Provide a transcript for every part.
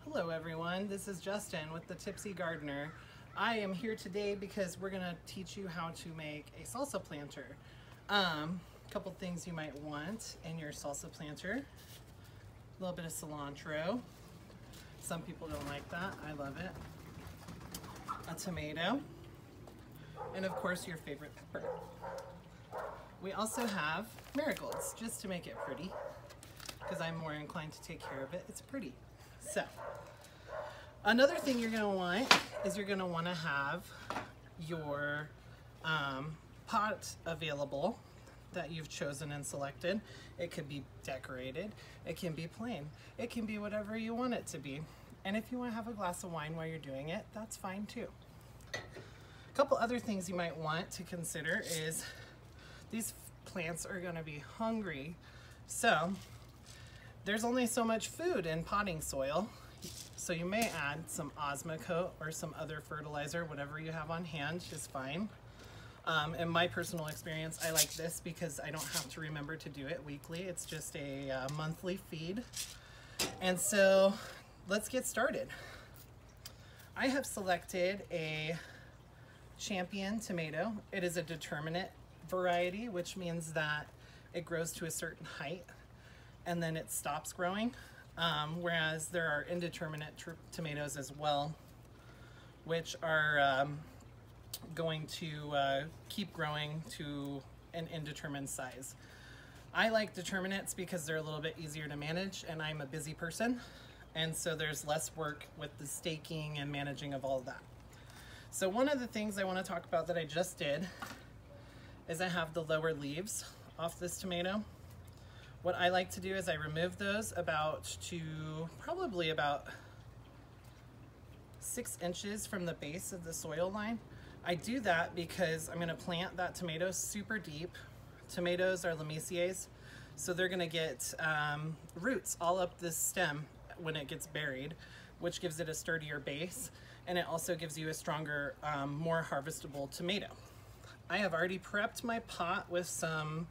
Hello everyone, this is Justin with the Tipsy Gardener. I am here today because we're going to teach you how to make a salsa planter. A couple things you might want in your salsa planter. A little bit of cilantro. Some people don't like that, I love it. A tomato. And of course your favorite pepper. We also have marigolds, just to make it pretty, because I'm more inclined to take care of it. It's pretty. So, another thing you're going to want is you're going to want to have your pot available that you've chosen and selected. It could be decorated, it can be plain, it can be whatever you want it to be. And if you want to have a glass of wine while you're doing it, that's fine too. A couple other things you might want to consider is these plants are going to be hungry. So there's only so much food in potting soil, so you may add some Osmocote or some other fertilizer, whatever you have on hand is fine. In my personal experience, I like this because I don't have to remember to do it weekly. It's just a monthly feed. And so let's get started. I have selected a champion tomato. It is a determinate variety, which means that it grows to a certain height and then it stops growing, whereas there are indeterminate tomatoes as well, which are going to keep growing to an indeterminate size. I like determinates because they're a little bit easier to manage, and I'm a busy person, and so there's less work with the staking and managing of all of that. So one of the things I want to talk about that I just did is I have the lower leaves off this tomato. What I like to do is I remove those probably about 6 inches from the base of the soil line. I do that because I'm going to plant that tomato super deep. Tomatoes are Lamiaceae, so they're going to get roots all up this stem when it gets buried, which gives it a sturdier base, and it also gives you a stronger, more harvestable tomato. I have already prepped my pot with some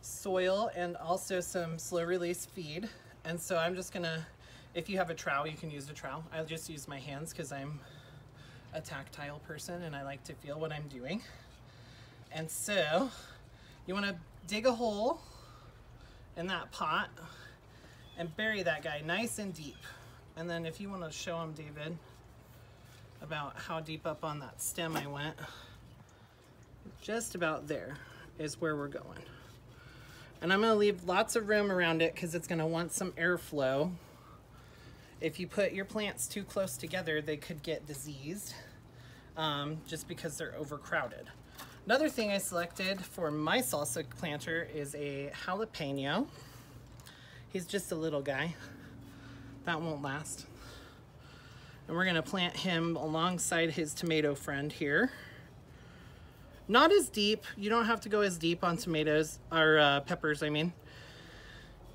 soil and also some slow release feed, and so I'm just gonna, if you have a trowel, you can use a trowel. I'll just use my hands because I'm a tactile person and I like to feel what I'm doing. And so you want to dig a hole in that pot and bury that guy nice and deep. And then if you want to show him, David, about how deep up on that stem I went, just about there is where we're going. And I'm going to leave lots of room around it because it's going to want some airflow. If you put your plants too close together, they could get diseased just because they're overcrowded. Another thing I selected for my salsa planter is a jalapeno. He's just a little guy. That won't last. And we're going to plant him alongside his tomato friend here. Not as deep. You don't have to go as deep on tomatoes, or peppers, I mean.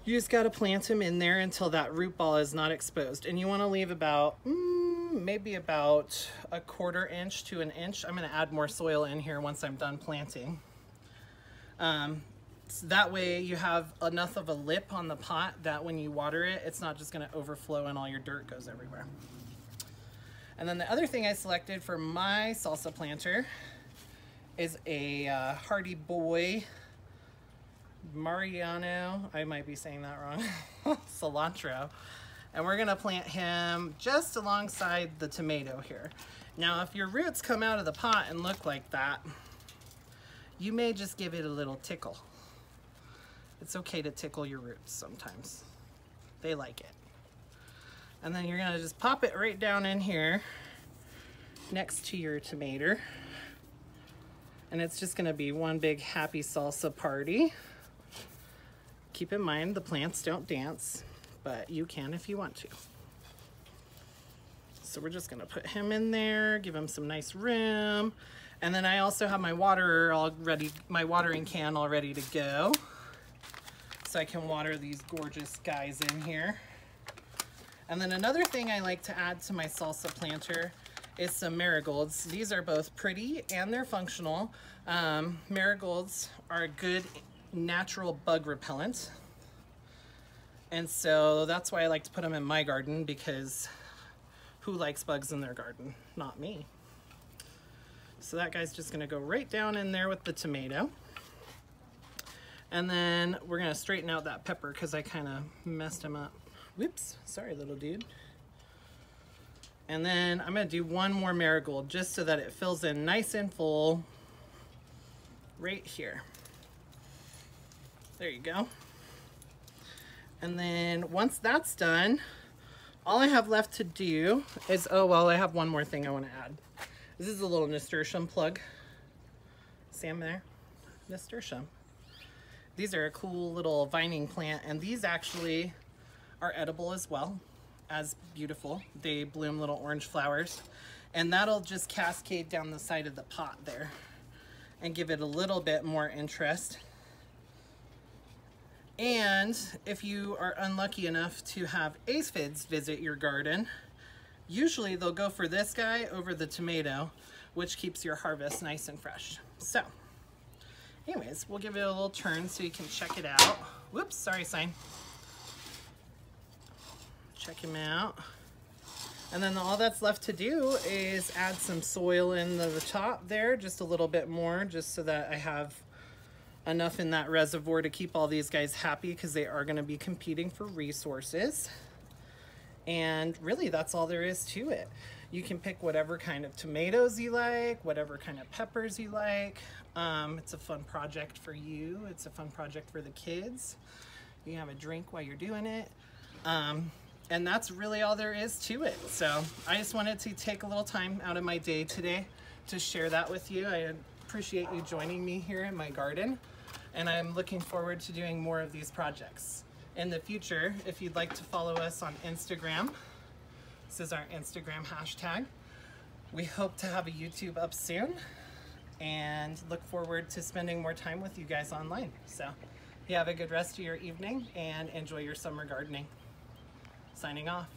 You just got to plant them in there until that root ball is not exposed. And you want to leave about, maybe about 1/4 inch to an inch. I'm going to add more soil in here once I'm done planting. So that way you have enough of a lip on the pot that when you water it, it's not just going to overflow and all your dirt goes everywhere. And then the other thing I selected for my salsa planter is a Hardy Boy Mariano, I might be saying that wrong, cilantro. And we're gonna plant him just alongside the tomato here. Now, if your roots come out of the pot and look like that, you may just give it a little tickle. It's okay to tickle your roots sometimes. They like it. And then you're gonna just pop it right down in here next to your tomato. And it's just gonna be one big happy salsa party. Keep in mind, the plants don't dance, but you can if you want to. So we're just gonna put him in there, give him some nice room. And then I also have my water all ready, my watering can all ready to go. So I can water these gorgeous guys in here. And then another thing I like to add to my salsa planter is some marigolds. These are both pretty and they're functional. Marigolds are a good natural bug repellent. And so that's why I like to put them in my garden, because who likes bugs in their garden? Not me. So that guy's just gonna go right down in there with the tomato. And then we're gonna straighten out that pepper because I kind of messed him up. Whoops, sorry little dude. And then I'm gonna do one more marigold just so that it fills in nice and full right here. There you go. And then once that's done, all I have left to do is, oh, well, I have one more thing I want to add. This is a little Nasturtium Plug. See them there? Nasturtium. These are a cool little vining plant, and these actually are edible as well as beautiful. They bloom little orange flowers, and that'll just cascade down the side of the pot there and give it a little bit more interest. And if you are unlucky enough to have aphids visit your garden, usually they'll go for this guy over the tomato, which keeps your harvest nice and fresh. So anyways, we'll give it a little turn so you can check it out. Whoops, sorry, sign. Check him out. And then all that's left to do is add some soil in the top there, just a little bit more, just so that I have enough in that reservoir to keep all these guys happy, because they are going to be competing for resources. And really, that's all there is to it. You can pick whatever kind of tomatoes you like, whatever kind of peppers you like. It's a fun project for you. It's a fun project for the kids. You can have a drink while you're doing it. And that's really all there is to it. So I just wanted to take a little time out of my day today to share that with you. I appreciate you joining me here in my garden, and I'm looking forward to doing more of these projects in the future. If you'd like to follow us on Instagram, this is our Instagram hashtag. We hope to have a YouTube up soon, and look forward to spending more time with you guys online. So you have a good rest of your evening and enjoy your summer gardening. Signing off.